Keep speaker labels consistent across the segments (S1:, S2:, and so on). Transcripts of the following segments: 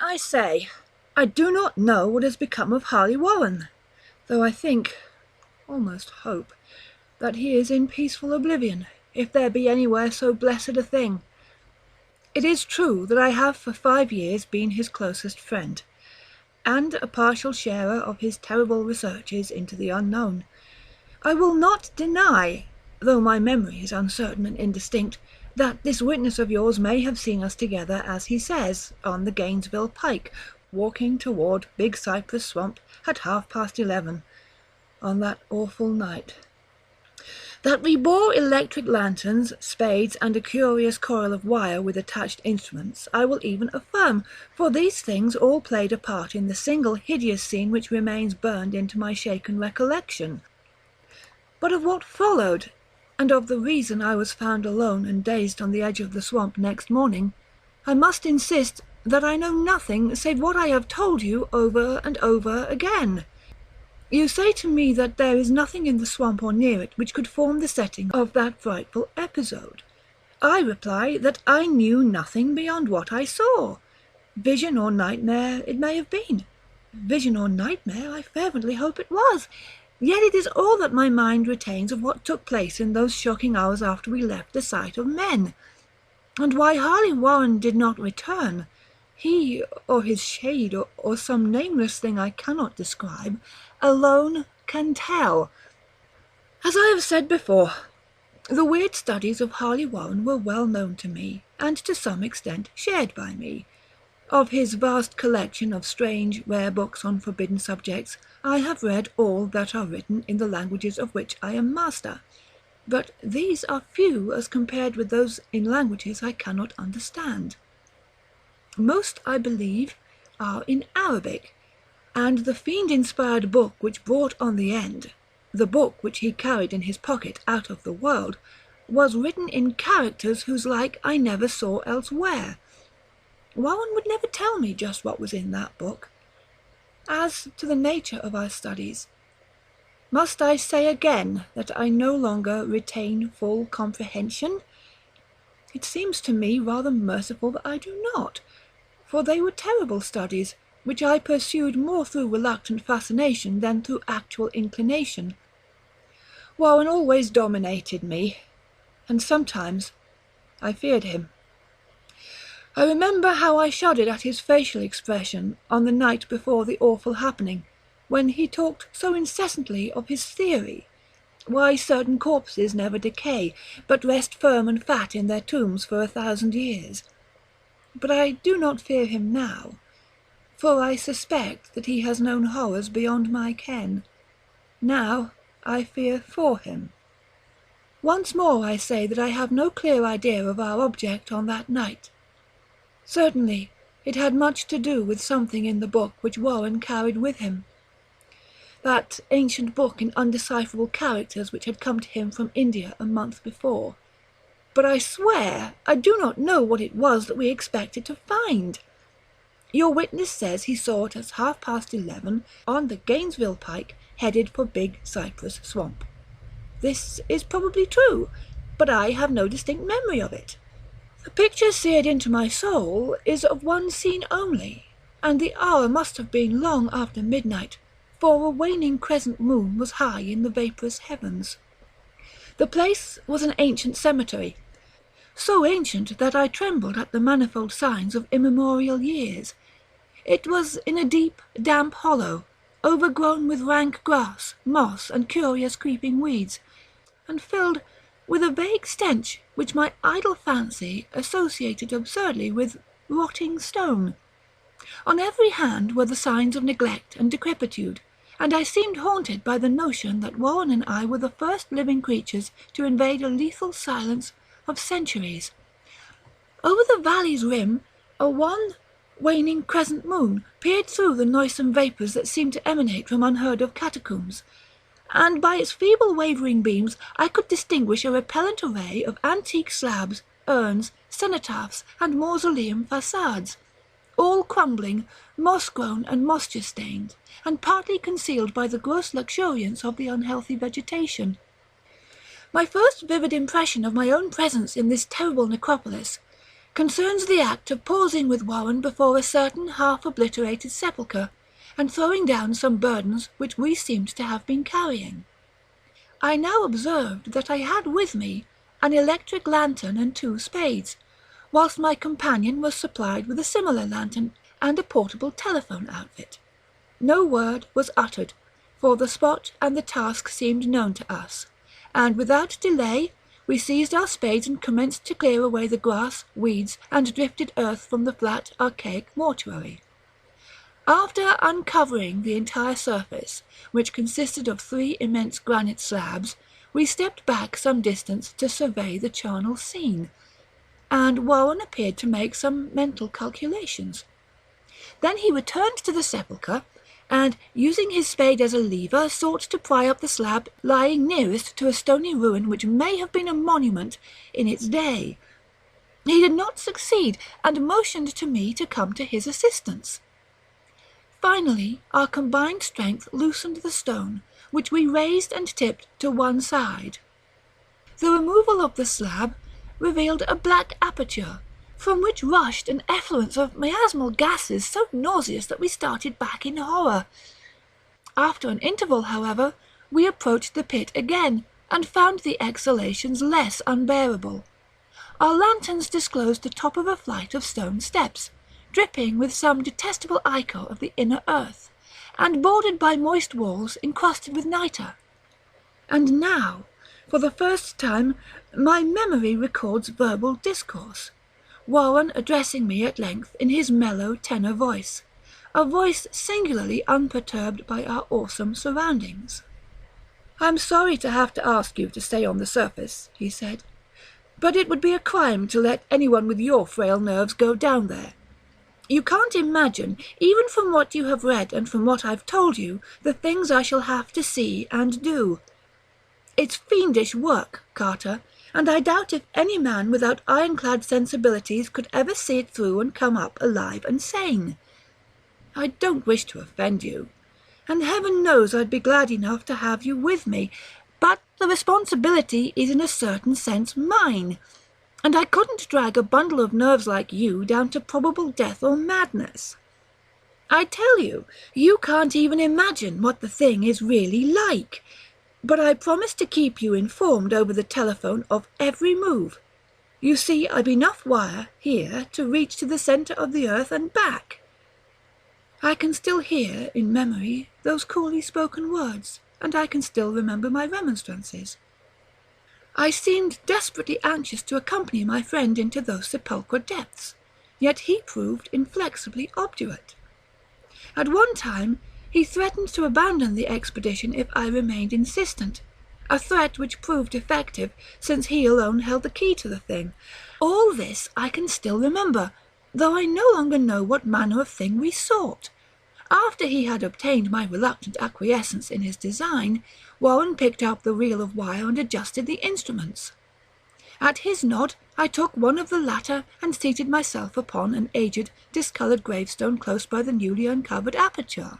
S1: I say, I do not know what has become of Harley Warren, though I think, almost hope, that he is in peaceful oblivion, if there be anywhere so blessed a thing. It is true that I have for 5 years been his closest friend, and a partial sharer of his terrible researches into the unknown. I will not deny, though my memory is uncertain and indistinct, that this witness of yours may have seen us together, as he says, on the Gainesville pike, walking toward Big Cypress Swamp at 11:30, on that awful night. That we bore electric lanterns, spades, and a curious coil of wire with attached instruments, I will even affirm, for these things all played a part in the single hideous scene which remains burned into my shaken recollection. But of what followed, and of the reason I was found alone and dazed on the edge of the swamp next morning, I must insist that I know nothing save what I have told you over and over again. You say to me that there is nothing in the swamp or near it which could form the setting of that frightful episode. I reply that I knew nothing beyond what I saw. Vision or nightmare it may have been. Vision or nightmare I fervently hope it was. Yet it is all that my mind retains of what took place in those shocking hours after we left the sight of men. And why Harley Warren did not return, he, or his shade, or some nameless thing I cannot describe, alone can tell. As I have said before, the weird studies of Harley Warren were well known to me, and to some extent shared by me. Of his vast collection of strange, rare books on forbidden subjects, I have read all that are written in the languages of which I am master, but these are few as compared with those in languages I cannot understand. Most, I believe, are in Arabic, and the fiend-inspired book which brought on the end, the book which he carried in his pocket out of the world, was written in characters whose like I never saw elsewhere. Warren would never tell me just what was in that book. As to the nature of our studies, must I say again that I no longer retain full comprehension? It seems to me rather merciful that I do not, for they were terrible studies, which I pursued more through reluctant fascination than through actual inclination. Warren always dominated me, and sometimes I feared him. I remember how I shuddered at his facial expression on the night before the awful happening, when he talked so incessantly of his theory, why certain corpses never decay, but rest firm and fat in their tombs for 1,000 years. But I do not fear him now, for I suspect that he has known horrors beyond my ken. Now I fear for him. Once more I say that I have no clear idea of our object on that night. Certainly it had much to do with something in the book which Warren carried with him. That ancient book in undecipherable characters which had come to him from India a month before. But I swear I do not know what it was that we expected to find. Your witness says he saw it at 11:30 on the Gainesville pike, headed for Big Cypress Swamp. This is probably true, but I have no distinct memory of it. The picture seared into my soul is of one scene only, and the hour must have been long after midnight, for a waning crescent moon was high in the vaporous heavens. The place was an ancient cemetery, so ancient that I trembled at the manifold signs of immemorial years. It was in a deep, damp hollow, overgrown with rank grass, moss, and curious creeping weeds, and filled with a vague stench which my idle fancy associated absurdly with rotting stone. On every hand were the signs of neglect and decrepitude, and I seemed haunted by the notion that Warren and I were the first living creatures to invade a lethal silence of centuries. Over the valley's rim, a wan, waning crescent moon peered through the noisome vapours that seemed to emanate from unheard-of catacombs, and by its feeble wavering beams I could distinguish a repellent array of antique slabs, urns, cenotaphs, and mausoleum facades, all crumbling, moss-grown and moisture-stained, and partly concealed by the gross luxuriance of the unhealthy vegetation. My first vivid impression of my own presence in this terrible necropolis concerns the act of pausing with Warren before a certain half-obliterated sepulchre, and throwing down some burdens which we seemed to have been carrying. I now observed that I had with me an electric lantern and 2 spades, whilst my companion was supplied with a similar lantern and a portable telephone outfit. No word was uttered, for the spot and the task seemed known to us, and without delay we seized our spades and commenced to clear away the grass, weeds, and drifted earth from the flat, archaic mortuary. After uncovering the entire surface, which consisted of 3 immense granite slabs, we stepped back some distance to survey the charnel scene, and Warren appeared to make some mental calculations. Then he returned to the sepulchre, and, using his spade as a lever, sought to pry up the slab lying nearest to a stony ruin which may have been a monument in its day. He did not succeed, and motioned to me to come to his assistance. Finally, our combined strength loosened the stone, which we raised and tipped to one side. The removal of the slab revealed a black aperture, from which rushed an effluence of miasmal gases so nauseous that we started back in horror. After an interval, however, we approached the pit again, and found the exhalations less unbearable. Our lanterns disclosed the top of a flight of stone steps, dripping with some detestable ichor of the inner earth, and bordered by moist walls encrusted with nitre. And now, for the first time, my memory records verbal discourse, Warren addressing me at length in his mellow tenor voice, a voice singularly unperturbed by our awesome surroundings. "I'm sorry to have to ask you to stay on the surface," he said, "but it would be a crime to let anyone with your frail nerves go down there. You can't imagine, even from what you have read and from what I've told you, the things I shall have to see and do. It's fiendish work, Carter, and I doubt if any man without ironclad sensibilities could ever see it through and come up alive and sane. I don't wish to offend you, and heaven knows I'd be glad enough to have you with me, but the responsibility is in a certain sense mine, and I couldn't drag a bundle of nerves like you down to probable death or madness. I tell you, you can't even imagine what the thing is really like. But I promise to keep you informed over the telephone of every move. You see, I've enough wire here to reach to the centre of the earth and back." I can still hear, in memory, those coolly spoken words, and I can still remember my remonstrances. I seemed desperately anxious to accompany my friend into those sepulchral depths, yet he proved inflexibly obdurate. At one time, he threatened to abandon the expedition if I remained insistent, a threat which proved effective, since he alone held the key to the thing. All this I can still remember, though I no longer know what manner of thing we sought. After he had obtained my reluctant acquiescence in his design, Warren picked up the reel of wire and adjusted the instruments. At his nod, I took one of the latter and seated myself upon an aged, discoloured gravestone close by the newly uncovered aperture.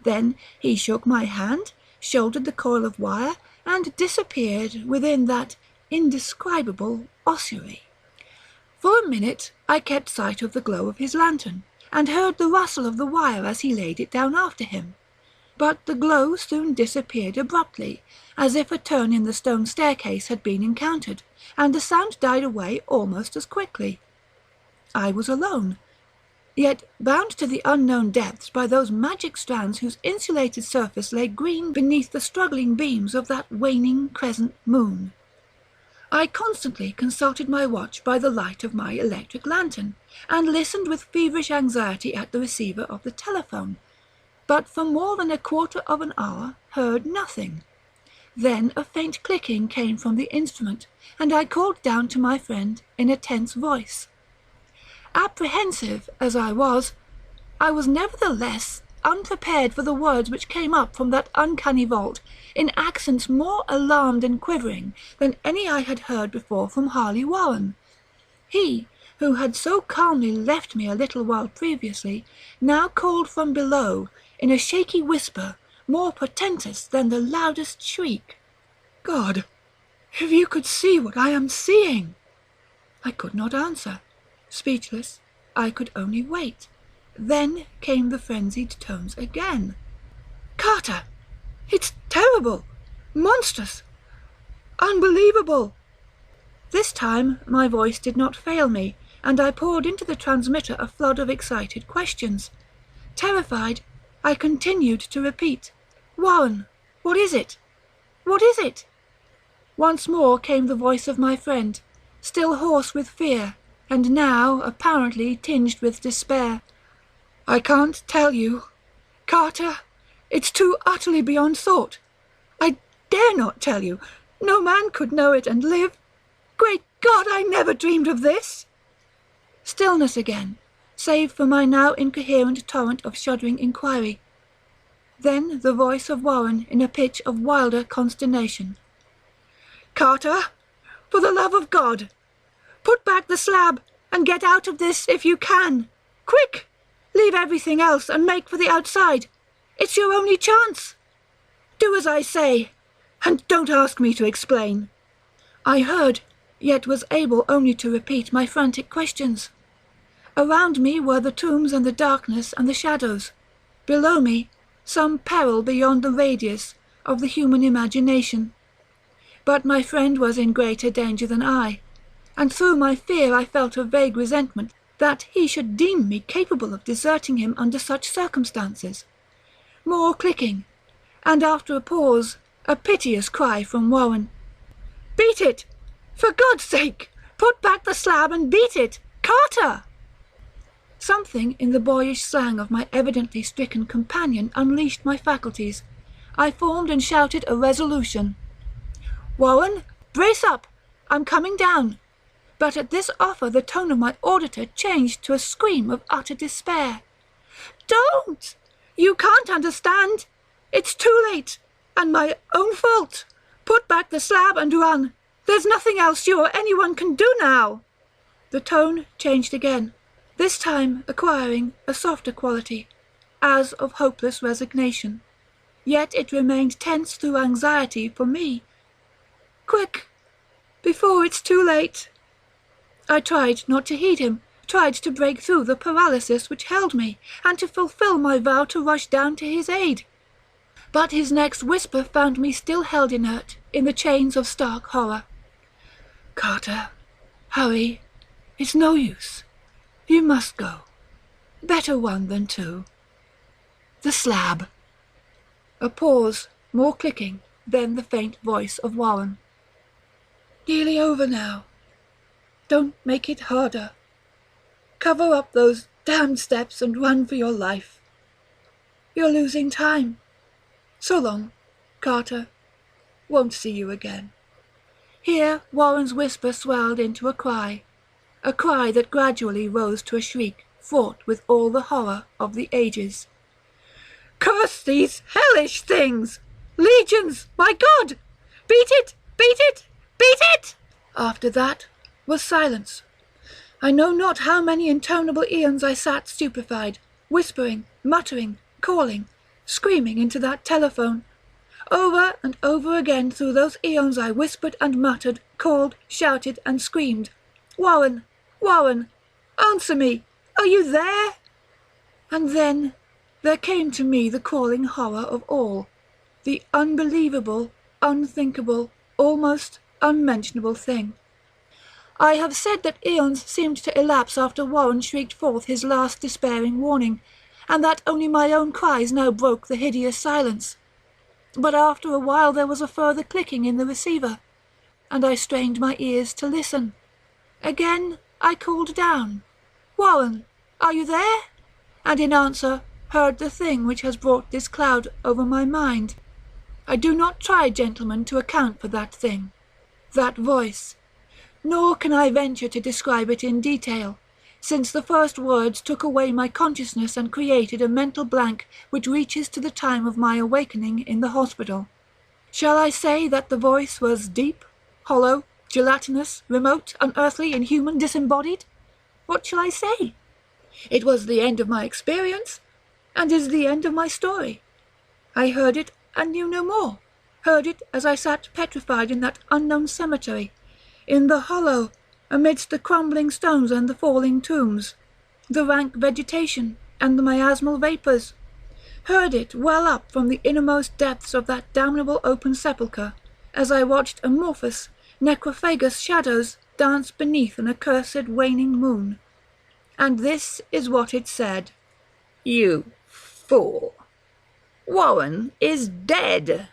S1: Then he shook my hand, shouldered the coil of wire, and disappeared within that indescribable ossuary. For a minute I kept sight of the glow of his lantern, and heard the rustle of the wire as he laid it down after him. But the glow soon disappeared abruptly, as if a turn in the stone staircase had been encountered, and the sound died away almost as quickly. I was alone, yet bound to the unknown depths by those magic strands whose insulated surface lay green beneath the struggling beams of that waning crescent moon. I constantly consulted my watch by the light of my electric lantern, and listened with feverish anxiety at the receiver of the telephone, but for more than a quarter of an hour heard nothing. Then a faint clicking came from the instrument, and I called down to my friend in a tense voice. Apprehensive as I was nevertheless unprepared for the words which came up from that uncanny vault, in accents more alarmed and quivering than any I had heard before from Harley Warren. He, who had so calmly left me a little while previously, now called from below, in a shaky whisper, more portentous than the loudest shriek. "God, if you could see what I am seeing!" I could not answer. Speechless, I could only wait. Then came the frenzied tones again. "Carter! It's terrible! Monstrous! Unbelievable!" This time my voice did not fail me, and I poured into the transmitter a flood of excited questions. Terrified, I continued to repeat, "Warren, what is it? What is it?" Once more came the voice of my friend, still hoarse with fear, and now apparently tinged with despair. "I can't tell you. Carter, it's too utterly beyond thought. I dare not tell you. No man could know it and live. Great God, I never dreamed of this." Stillness again, save for my now incoherent torrent of shuddering inquiry. Then the voice of Warren in a pitch of wilder consternation. "Carter, for the love of God, put back the slab and get out of this if you can. Quick! Leave everything else and make for the outside. It's your only chance. Do as I say, and don't ask me to explain." I heard, yet was able only to repeat my frantic questions. Around me were the tombs and the darkness and the shadows. Below me, some peril beyond the radius of the human imagination. But my friend was in greater danger than I, and through my fear I felt a vague resentment that he should deem me capable of deserting him under such circumstances. More clicking, and after a pause, a piteous cry from Warren. "Beat it! For God's sake, put back the slab and beat it! Carter!" Something in the boyish slang of my evidently stricken companion unleashed my faculties. I formed and shouted a resolution. "Warren, brace up! I'm coming down." But at this offer the tone of my auditor changed to a scream of utter despair. "Don't! You can't understand. It's too late, and my own fault. Put back the slab and run. There's nothing else you or anyone can do now." The tone changed again, this time acquiring a softer quality, as of hopeless resignation. Yet it remained tense through anxiety for me. "Quick, before it's too late." I tried not to heed him, tried to break through the paralysis which held me, and to fulfill my vow to rush down to his aid. But his next whisper found me still held inert in the chains of stark horror. "Carter, hurry. It's no use. You must go. Better one than two. The slab." A pause, more clicking, then the faint voice of Warren. "Nearly over now. Don't make it harder. Cover up those damned steps and run for your life. You're losing time. So long, Carter. Won't see you again." Here Warren's whisper swelled into a cry that gradually rose to a shriek fraught with all the horror of the ages. "Curse these hellish things! Legions, my God! Beat it! Beat it! Beat it!" After that was silence. I know not how many interminable eons I sat stupefied, whispering, muttering, calling, screaming into that telephone. Over and over again through those eons I whispered and muttered, called, shouted and screamed, "Warren! Warren! Answer me! Are you there?" And then there came to me the calling horror of all, the unbelievable, unthinkable, almost unmentionable thing. I have said that eons seemed to elapse after Warren shrieked forth his last despairing warning, and that only my own cries now broke the hideous silence. But after a while there was a further clicking in the receiver, and I strained my ears to listen. Again I called down, "Warren, are you there?" And in answer heard the thing which has brought this cloud over my mind. I do not try, gentlemen, to account for that thing, that voice, nor can I venture to describe it in detail, since the first words took away my consciousness and created a mental blank which reaches to the time of my awakening in the hospital. Shall I say that the voice was deep, hollow, gelatinous, remote, unearthly, inhuman, disembodied? What shall I say? It was the end of my experience, and is the end of my story. I heard it and knew no more, heard it as I sat petrified in that unknown cemetery, in the hollow, amidst the crumbling stones and the falling tombs, the rank vegetation and the miasmal vapours, heard it well up from the innermost depths of that damnable open sepulchre, as I watched amorphous, necrophagous shadows dance beneath an accursed waning moon. And this is what it said: "You fool! Warren is dead."